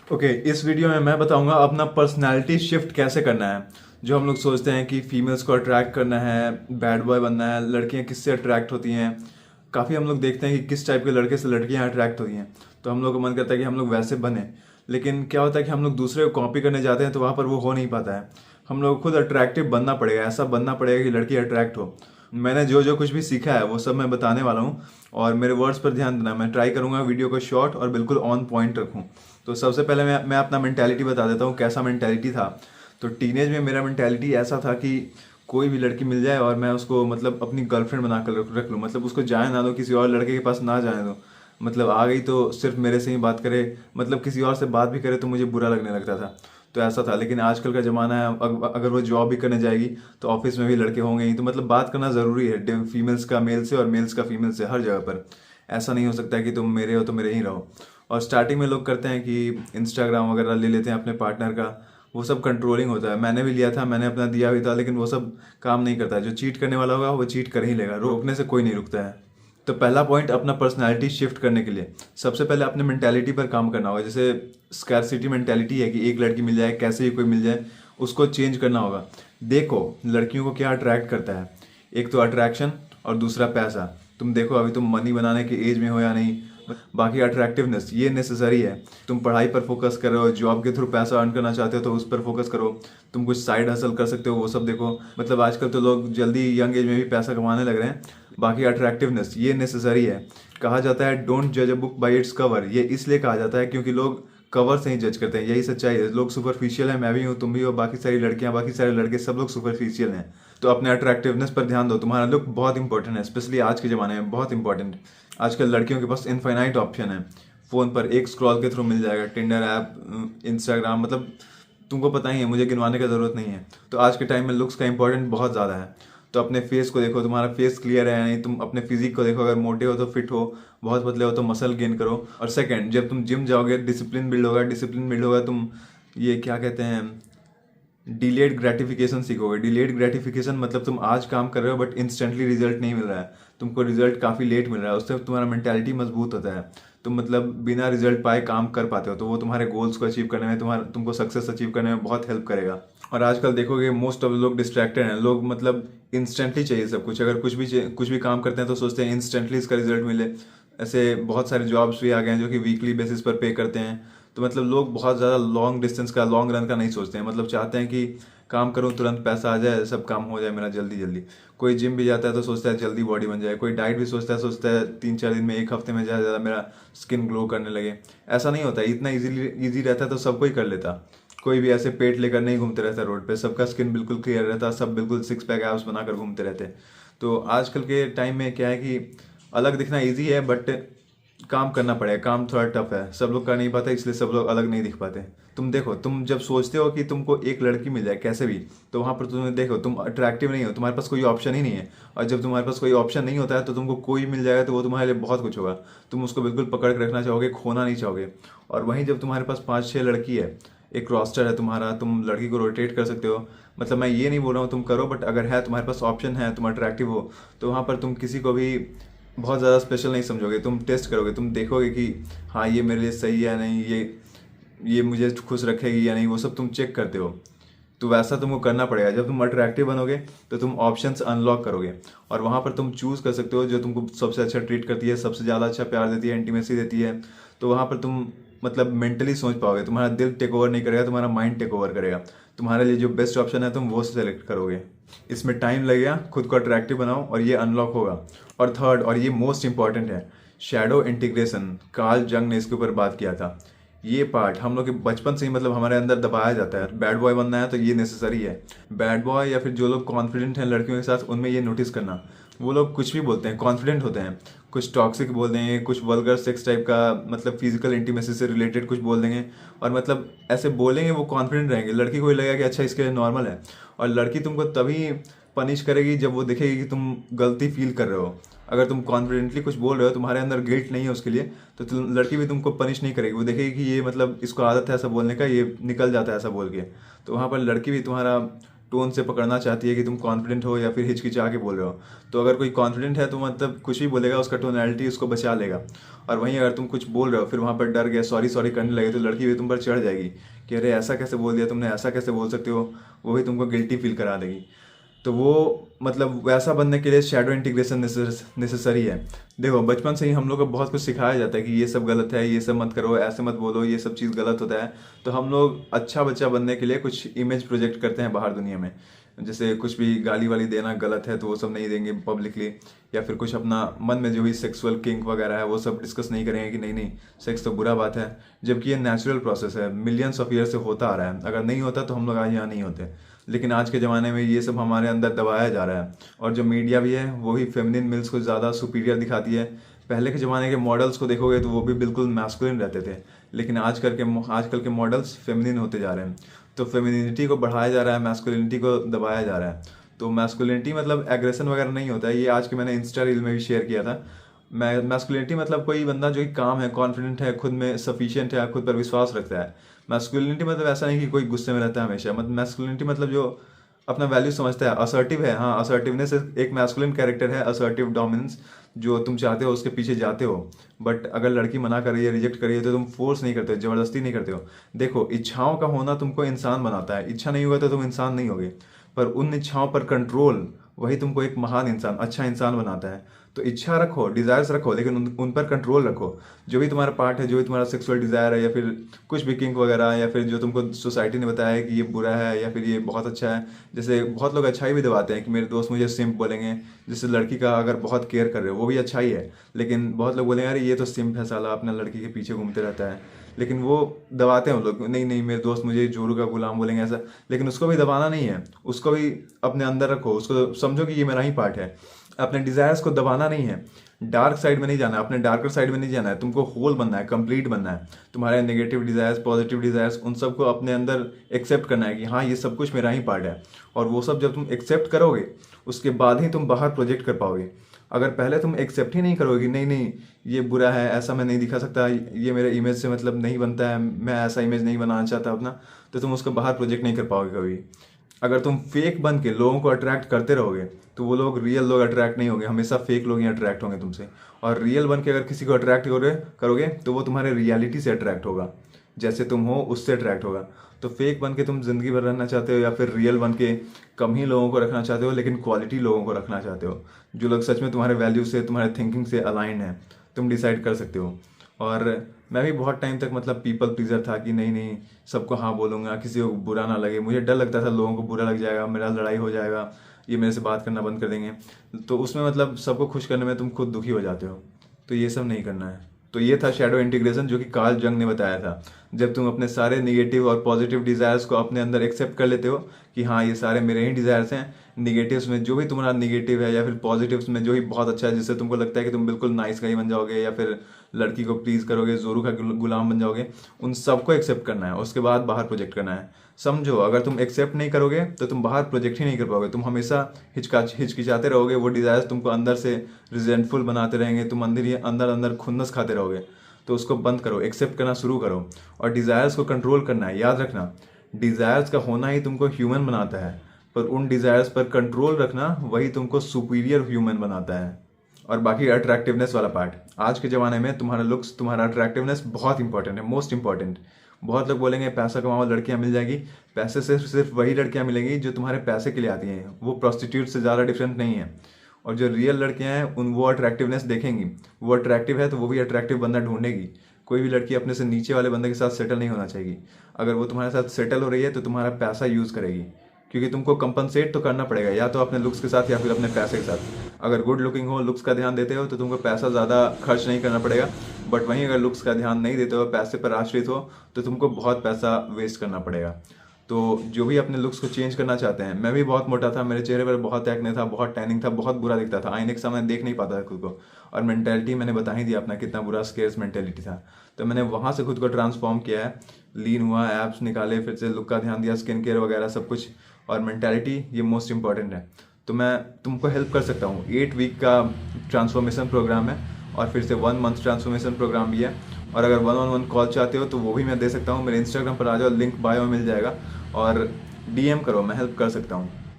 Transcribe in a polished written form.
Okay इस video में मैं बताऊंगा अपना पर्सनालिटी शिफ्ट कैसे करना है। जो हम लोग सोचते हैं कि फीमेल्स को अट्रैक्ट करना है, बैड बॉय बनना है, लड़कियां किससे अट्रैक्ट होती हैं। काफ़ी हम लोग देखते हैं कि किस टाइप के लड़के से लड़कियां अट्रैक्ट होती हैं, तो हम लोग को मन करता है कि हम लोग वैसे बने। लेकिन क्या होता है कि हम लोग दूसरे को कॉपी करने जाते हैं तो वहाँ पर वो हो नहीं पाता है। हम लोग को खुद अट्रैक्टिव बनना पड़ेगा, ऐसा बनना पड़ेगा कि लड़की अट्रैक्ट हो। मैंने जो जो कुछ भी सीखा है वो सब मैं बताने वाला हूँ, और मेरे वर्ड्स पर ध्यान देना। मैं ट्राई करूंगा वीडियो को शॉर्ट और बिल्कुल ऑन पॉइंट रखूँ। तो सबसे पहले मैं अपना मेंटालिटी बता देता हूँ, कैसा मेंटालिटी था। तो टीनेज में मेरा मेंटालिटी ऐसा था कि कोई भी लड़की मिल जाए और मैं उसको मतलब अपनी गर्लफ्रेंड बना कर रख लूँ, मतलब उसको जाए ना दो, किसी और लड़के के पास ना जाने दो। मतलब आ गई तो सिर्फ मेरे से ही बात करे, मतलब किसी और से बात भी करे तो मुझे बुरा लगने लगता था। तो ऐसा था। लेकिन आजकल का ज़माना है, अगर वो जॉब भी करने जाएगी तो ऑफिस में भी लड़के होंगे ही, तो मतलब बात करना ज़रूरी है, फीमेल्स का मेल से और मेल्स का फीमेल से, हर जगह पर। ऐसा नहीं हो सकता कि तुम मेरे हो तो मेरे ही रहो। और स्टार्टिंग में लोग करते हैं कि इंस्टाग्राम वगैरह ले लेते हैं अपने पार्टनर का। वो सब कंट्रोलिंग होता है, मैंने भी लिया था, मैंने अपना दिया भी था, लेकिन वो सब काम नहीं करता है। जो चीट करने वाला होगा वो चीट कर ही लेगा, रोकने से कोई नहीं रुकता है। तो पहला पॉइंट अपना पर्सनैलिटी शिफ्ट करने के लिए सबसे पहले अपने मेंटेलिटी पर काम करना होगा। जैसे स्कैरसिटी मेंटेलिटी है कि एक लड़की मिल जाए, कैसे ही कोई मिल जाए, उसको चेंज करना होगा। देखो लड़कियों को क्या अट्रैक्ट करता है, एक तो अट्रैक्शन और दूसरा पैसा। तुम देखो अभी तुम मनी बनाने के एज में हो या नहीं। बाकी अट्रैक्टिवनेस ये नेसेसरी है। तुम पढ़ाई पर फोकस कर रहे हो, जॉब के थ्रू पैसा अर्न करना चाहते हो तो उस पर फोकस करो। तुम कुछ साइड हसल कर सकते हो, वो सब देखो। मतलब आजकल तो लोग जल्दी यंग एज में भी पैसा कमाने लग रहे हैं। बाकी अट्रैक्टिवनेस ये नेसेसरी है। कहा जाता है डोंट जज a book by its cover. ये इसलिए कहा जाता है क्योंकि लोग कवर से ही जज करते हैं, यही सच्चाई है। लोग सुपरफिशियल है, मैं भी हूँ, तुम भी हो, बाकी सारी लड़कियां, बाकी सारे लड़के, सब लोग सुपरफिशियल हैं। तो अपने अट्रैक्टिवनेस पर ध्यान दो। तुम्हारा लुक बहुत इंपॉर्टेंट है, स्पेशली आज के ज़माने में बहुत इंपॉर्टेंट। आजकल लड़कियों के पास इनफाइनाइट ऑप्शन है। फ़ोन पर एक स्क्रॉल के थ्रू मिल जाएगा, टिंडर ऐप, इंस्टाग्राम, मतलब तुमको पता ही है, मुझे गिनवाने का ज़रूरत नहीं है। तो आज के टाइम में लुक्स का इंपॉर्टेंट बहुत ज़्यादा है। तो अपने फेस को देखो, तुम्हारा फेस क्लियर है या नहीं। तुम अपने फिजिक को देखो, अगर मोटे हो तो फिट हो, बहुत पतले हो तो मसल गेन करो। और सेकंड, जब तुम जिम जाओगे डिसिप्लिन बिल्ड होगा, डिसिप्लिन बिल्ड होगा, तुम ये क्या कहते हैं, डिलेड ग्रेटिफिकेशन सीखोगे। डिलेड ग्रेटिफिकेशन मतलब तुम आज काम कर रहे हो बट इंस्टेंटली रिजल्ट नहीं मिल रहा है, तुमको रिजल्ट काफ़ी लेट मिल रहा है। उससे तुम्हारा मेंटालिटी मजबूत होता है। तुम मतलब बिना रिजल्ट पाए काम कर पाते हो, तो वो तुम्हारे गोल्स को अचीव करने में, तुमको सक्सेस अचीव करने में बहुत हेल्प करेगा। और आजकल देखोगे मोस्ट ऑफ लोग डिस्ट्रैक्टेड हैं। लोग मतलब इंस्टेंटली चाहिए सब कुछ। अगर कुछ भी काम करते हैं तो सोचते हैं इंस्टेंटली इसका रिजल्ट मिले। ऐसे बहुत सारे जॉब्स भी आ गए हैं जो कि वीकली बेसिस पर पे करते हैं। तो मतलब लोग बहुत ज़्यादा लॉन्ग डिस्टेंस का, लॉन्ग रन का नहीं सोचते हैं। मतलब चाहते हैं कि काम करूं, तुरंत पैसा आ जाए, सब काम हो जाए मेरा जल्दी जल्दी। कोई जिम भी जाता है तो सोचता है जल्दी बॉडी बन जाए। कोई डाइट भी सोचता है 3-4 दिन में, एक हफ्ते में ज़्यादा ज़्यादा मेरा स्किन ग्लो करने लगे। ऐसा नहीं होता है, इतना ईजी रहता है तो सब कोई कर लेता। कोई भी ऐसे पेट लेकर नहीं घूमते रहता रोड पे, सबका स्किन बिल्कुल क्लियर रहता, सब बिल्कुल सिक्स पैक एब्स बनाकर घूमते रहते। तो आजकल के टाइम में क्या है कि अलग दिखना इजी है, बट काम करना पड़ेगा। काम थोड़ा टफ है, सब लोग कर नहीं पाते, इसलिए सब लोग अलग नहीं दिख पाते। तुम देखो, तुम जब सोचते हो कि तुमको एक लड़की मिल जाए कैसे भी, तो वहाँ पर तुम्हें देखो तुम अट्रैक्टिव नहीं हो, तुम्हारे पास कोई ऑप्शन ही नहीं है। और जब तुम्हारे पास कोई ऑप्शन नहीं होता है तो तुमको कोई मिल जाएगा तो वो तुम्हारे लिए बहुत कुछ होगा। तुम उसको बिल्कुल पकड़ के रखना चाहोगे, खोना नहीं चाहोगे। और वहीं जब तुम्हारे पास 5-6 लड़की है, एक रोस्टर है तुम्हारा, तुम लड़की को रोटेट कर सकते हो। मतलब मैं ये नहीं बोल रहा हूँ तुम करो, बट अगर है तुम्हारे पास ऑप्शन है, तुम अट्रैक्टिव हो, तो वहाँ पर तुम किसी को भी बहुत ज़्यादा स्पेशल नहीं समझोगे। तुम टेस्ट करोगे, तुम देखोगे कि हाँ ये मेरे लिए सही है या नहीं, ये मुझे खुश रखेगी या नहीं, वो सब तुम चेक करते हो। तो वैसा तुमको करना पड़ेगा। जब तुम अट्रैक्टिव बनोगे तो तुम ऑप्शंस अनलॉक करोगे, और वहाँ पर तुम चूज़ कर सकते हो जो तुमको सबसे अच्छा ट्रीट करती है, सबसे ज़्यादा अच्छा प्यार देती है, इंटीमेसी देती है। तो वहाँ पर तुम मतलब मेंटली सोच पाओगे। तुम्हारा दिल टेक ओवर नहीं करेगा, तुम्हारा माइंड टेक ओवर करेगा। तुम्हारे लिए जो बेस्ट ऑप्शन है तुम वो सेलेक्ट करोगे। इसमें टाइम लगेगा, खुद को अट्रैक्टिव बनाओ और ये अनलॉक होगा। और थर्ड, और ये मोस्ट इंपॉर्टेंट है, शैडो इंटीग्रेशन। कार्ल जंग ने इसके ऊपर बात किया था। ये पार्ट हम लोग के बचपन से ही मतलब हमारे अंदर दबाया जाता है। बैड बॉय बनना है तो ये नेसेसरी है। बैड बॉय या फिर जो लोग कॉन्फिडेंट हैं लड़कियों के साथ, उनमें ये नोटिस करना, वो लोग कुछ भी बोलते हैं, कॉन्फिडेंट होते हैं, कुछ टॉक्सिक बोल देंगे, कुछ वल्गर सेक्स टाइप का, मतलब फिजिकल इंटीमेसी से रिलेटेड कुछ बोल देंगे। और मतलब ऐसे बोलेंगे, वो कॉन्फिडेंट रहेंगे, लड़की को ही लगेगा कि अच्छा इसके लिए नॉर्मल है। और लड़की तुमको तभी पनिश करेगी जब वो देखेगी कि तुम गलती फील कर रहे हो। अगर तुम कॉन्फिडेंटली कुछ बोल रहे हो, तुम्हारे अंदर गिल्ट नहीं है उसके लिए, तो लड़की भी तुमको पनिश नहीं करेगी। वो देखेगी कि ये मतलब इसको आदत है ऐसा बोलने का, ये निकल जाता है ऐसा बोल के। तो वहाँ पर लड़की भी तुम्हारा टोन से पकड़ना चाहती है कि तुम कॉन्फिडेंट हो या फिर हिचकिचा के बोल रहे हो। तो अगर कोई कॉन्फिडेंट है तो मतलब कुछ भी बोलेगा, उसका टोनैलिटी उसको बचा लेगा। और वहीं अगर तुम कुछ बोल रहे हो फिर वहाँ पर डर गए, सॉरी सॉरी करने लगे, तो लड़की भी तुम पर चढ़ जाएगी कि अरे ऐसा कैसे बोल दिया तुमने, ऐसा कैसे बोल सकते हो। वो भी तुमको गिल्टी फील करा देगी। तो वो मतलब वैसा बनने के लिए शैडो इंटीग्रेशन नेसेसरी है। देखो बचपन से ही हम लोग को बहुत कुछ सिखाया जाता है कि ये सब गलत है, ये सब मत करो, ऐसे मत बोलो, ये सब चीज़ गलत होता है। तो हम लोग अच्छा बच्चा बनने के लिए कुछ इमेज प्रोजेक्ट करते हैं बाहर दुनिया में। जैसे कुछ भी गाली वाली देना गलत है तो वो सब नहीं देंगे पब्लिकली, या फिर कुछ अपना मन में जो भी सेक्सुअल किंक वगैरह है वो सब डिस्कस नहीं करेंगे कि नहीं नहीं सेक्स तो बुरा बात है। जबकि ये नेचुरल प्रोसेस है, मिलियंस ऑफ ईयर से होता आ रहा है। अगर नहीं होता तो हम लोग आज यहाँ नहीं होते। लेकिन आज के ज़माने में ये सब हमारे अंदर दबाया जा रहा है। और जो मीडिया भी है वो भी फेमिनिन मिल्स को ज़्यादा सुपीरियर दिखाती है। पहले के ज़माने के मॉडल्स को देखोगे तो वो भी बिल्कुल मैस्कुलिन रहते थे, लेकिन आजकल के मॉडल्स फेमिनिन होते जा रहे हैं। तो फेमिनिनिटी को बढ़ाया जा रहा है, मैस्कुलिनिटी को दबाया जा रहा है। तो मैस्कुलिनिटी मतलब एग्रेशन वगैरह नहीं होता है। ये आज के मैंने इंस्टा रील में भी शेयर किया था। मैस्कुलिनिटी मतलब कोई बंदा जो कि काम है, कॉन्फिडेंट है, खुद में सफिशिएंट है, खुद पर विश्वास रखता है। मैस्कुलिनिटी मतलब ऐसा नहीं कि कोई गुस्से में रहता है हमेशा। मतलब मैस्कुलिनिटी मतलब जो अपना वैल्यू समझता है, असर्टिव है। हाँ, असर्टिवनेस एक मैस्कुलिन कैरेक्टर है, असर्टिव डोमिनेंस। जो तुम चाहते हो उसके पीछे जाते हो। बट अगर लड़की मना कर रही है, रिजेक्ट कर रही है, तो तुम फोर्स नहीं करते हो, जबरदस्ती नहीं करते हो। देखो इच्छाओं का होना तुमको इंसान बनाता है, इच्छा नहीं होगा तो तुम इंसान नहीं होगे। पर उन इच्छाओं पर कंट्रोल वही तुमको एक महान इंसान, अच्छा इंसान बनाता है। तो इच्छा रखो, डिजायर्स रखो, लेकिन उन पर कंट्रोल रखो। जो भी तुम्हारा पार्ट है, जो भी तुम्हारा सेक्सुअल डिजायर है, या फिर कुछ भी किंक वगैरह, या फिर जो तुमको सोसाइटी ने बताया है कि ये बुरा है या फिर ये बहुत अच्छा है। जैसे बहुत लोग अच्छाई भी दबाते हैं कि मेरे दोस्त मुझे सिम्प बोलेंगे। जैसे लड़की का अगर बहुत केयर कर रहे हो वो भी अच्छा ही है, लेकिन बहुत लोग बोलेंगे अरे ये तो सिम्प है साला, अपना लड़की के पीछे घूमते रहता है। लेकिन वो दबाते हैं वो लोग, नहीं नहीं मेरे दोस्त मुझे जोरू का गुलाम बोलेंगे ऐसा। लेकिन उसको भी दबाना नहीं है, उसको भी अपने अंदर रखो, उसको समझो कि ये मेरा ही पार्ट है। अपने डिजायर्स को दबाना नहीं है, डार्क साइड में नहीं जाना है, अपने डार्कर साइड में नहीं जाना है। तुमको होल बनना है, कंप्लीट बनना है। तुम्हारे नेगेटिव डिजायर्स, पॉजिटिव डिजायर्स, उन सबको अपने अंदर एक्सेप्ट करना है कि हाँ ये सब कुछ मेरा ही पार्ट है। और वो सब जब तुम एक्सेप्ट करोगे उसके बाद ही तुम बाहर प्रोजेक्ट कर पाओगे। अगर पहले तुम एक्सेप्ट ही नहीं करोगे, नहीं नहीं ये बुरा है, ऐसा मैं नहीं दिखा सकता, ये मेरे इमेज से मतलब नहीं बनता है, मैं ऐसा इमेज नहीं बनाना चाहता अपना, तो तुम उसको बाहर प्रोजेक्ट नहीं कर पाओगे कभी। अगर तुम फेक बन के लोगों को अट्रैक्ट करते रहोगे तो वो लोग रियल लोग अट्रैक्ट नहीं होंगे, हमेशा फेक लोग ही अट्रैक्ट होंगे तुमसे। और रियल बन के अगर किसी को अट्रैक्ट करोगे तो वो तुम्हारे रियलिटी से अट्रैक्ट होगा, जैसे तुम हो उससे अट्रैक्ट होगा। तो फेक बन के तुम जिंदगी भर रहना चाहते हो, या फिर रियल बन के कम ही लोगों को रखना चाहते हो लेकिन क्वालिटी लोगों को रखना चाहते हो, जो लोग सच में तुम्हारे वैल्यू से, तुम्हारे थिंकिंग से अलाइन है, तुम डिसाइड कर सकते हो। और मैं भी बहुत टाइम तक मतलब पीपल प्लीजर था कि नहीं नहीं सबको हाँ बोलूँगा, किसी को बुरा ना लगे। मुझे डर लगता था लोगों को बुरा लग जाएगा, मेरा लड़ाई हो जाएगा, ये मेरे से बात करना बंद कर देंगे। तो उसमें मतलब सबको खुश करने में तुम खुद दुखी हो जाते हो। तो ये सब नहीं करना है। तो ये था शैडो इंटीग्रेशन जो कि कार्ल जंग ने बताया था। जब तुम अपने सारे निगेटिव और पॉजिटिव डिजायर्स को अपने अंदर एक्सेप्ट कर लेते हो कि हाँ ये सारे मेरे ही डिजायर्स हैं, निगेटिव्स में जो भी तुम्हारा निगेटिव है या फिर पॉजिटिव्स में जो भी बहुत अच्छा है, जिससे तुमको लगता है कि तुम बिल्कुल नाइस गाई बन जाओगे या फिर लड़की को प्लीज करोगे, जोरू का गुलाम बन जाओगे, उन सबको एक्सेप्ट करना है, उसके बाद बाहर प्रोजेक्ट करना है। समझो अगर तुम एक्सेप्ट नहीं करोगे तो तुम बाहर प्रोजेक्ट ही नहीं कर पाओगे। तुम हमेशा हिचकिचाते रहोगे, वो डिजायर्स तुमको अंदर से रिजेंटफुल बनाते रहेंगे, तुम अंदर अंदर खुन्नस खाते रहोगे। तो उसको बंद करो, एक्सेप्ट करना शुरू करो और डिजायर्स को कंट्रोल करना है। याद रखना, डिजायर्स का होना ही तुमको ह्यूमन बनाता है, पर उन डिजायर्स पर कंट्रोल रखना वही तुमको सुपीरियर ह्यूमन बनाता है। और बाकी अट्रैक्टिवनेस वाला पार्ट, आज के ज़माने में तुम्हारा लुक्स, तुम्हारा अट्रैक्टिवनेस बहुत इंपॉर्टेंट है, मोस्ट इंपॉर्टेंट। बहुत लोग बोलेंगे पैसा कमाओ लड़कियां मिल जाएगी। पैसे से सिर्फ वही लड़कियां मिलेंगी जो तुम्हारे पैसे के लिए आती हैं, वो प्रोस्टिट्यूट से ज़्यादा डिफरेंट नहीं है। और जो रियल लड़कियां हैं उन वो अट्रैक्टिवनेस देखेंगी, वो अट्रैक्टिव है तो वो भी अट्रैक्टिव बंदा ढूंढेगी। कोई भी लड़की अपने से नीचे वाले बंदे के साथ सेटल नहीं होना चाहिए। अगर वो तुम्हारे साथ सेटल हो रही है तो तुम्हारा पैसा यूज़ करेगी, क्योंकि तुमको कंपनसेट तो करना पड़ेगा, या तो अपने लुक्स के साथ या फिर अपने पैसे के साथ। अगर गुड लुकिंग हो, लुक्स का ध्यान देते हो तो तुमको पैसा ज़्यादा खर्च नहीं करना पड़ेगा। बट वहीं अगर लुक्स का ध्यान नहीं देते हो, पैसे पर आश्रित हो, तो तुमको बहुत पैसा वेस्ट करना पड़ेगा। तो जो भी अपने लुक्स को चेंज करना चाहते हैं, मैं भी बहुत मोटा था, मेरे चेहरे पर बहुत एक्ने था, बहुत टैनिंग था, बहुत बुरा दिखता था, आईने के सामने देख नहीं पाता था खुद को। और मेंटेलिटी मैंने बता ही दिया अपना कितना बुरा स्केर्स मेंटेलिटी था। तो मैंने वहाँ से खुद को ट्रांसफॉर्म किया है, लीन हुआ, एब्स निकाले, फिर से लुक का ध्यान दिया, स्किन केयर वगैरह सब कुछ। और मेंटेलिटी ये मोस्ट इंपॉर्टेंट है। तो मैं तुमको हेल्प कर सकता हूँ। 8 वीक का ट्रांसफॉर्मेशन प्रोग्राम है और फिर से 1 मंथ ट्रांसफॉर्मेशन प्रोग्राम भी है। और अगर 1-on-1 कॉल चाहते हो तो वो भी मैं दे सकता हूँ। मेरे इंस्टाग्राम पर आ जाओ, लिंक बायो में मिल जाएगा। और डीएम करो, मैं हेल्प कर सकता हूँ।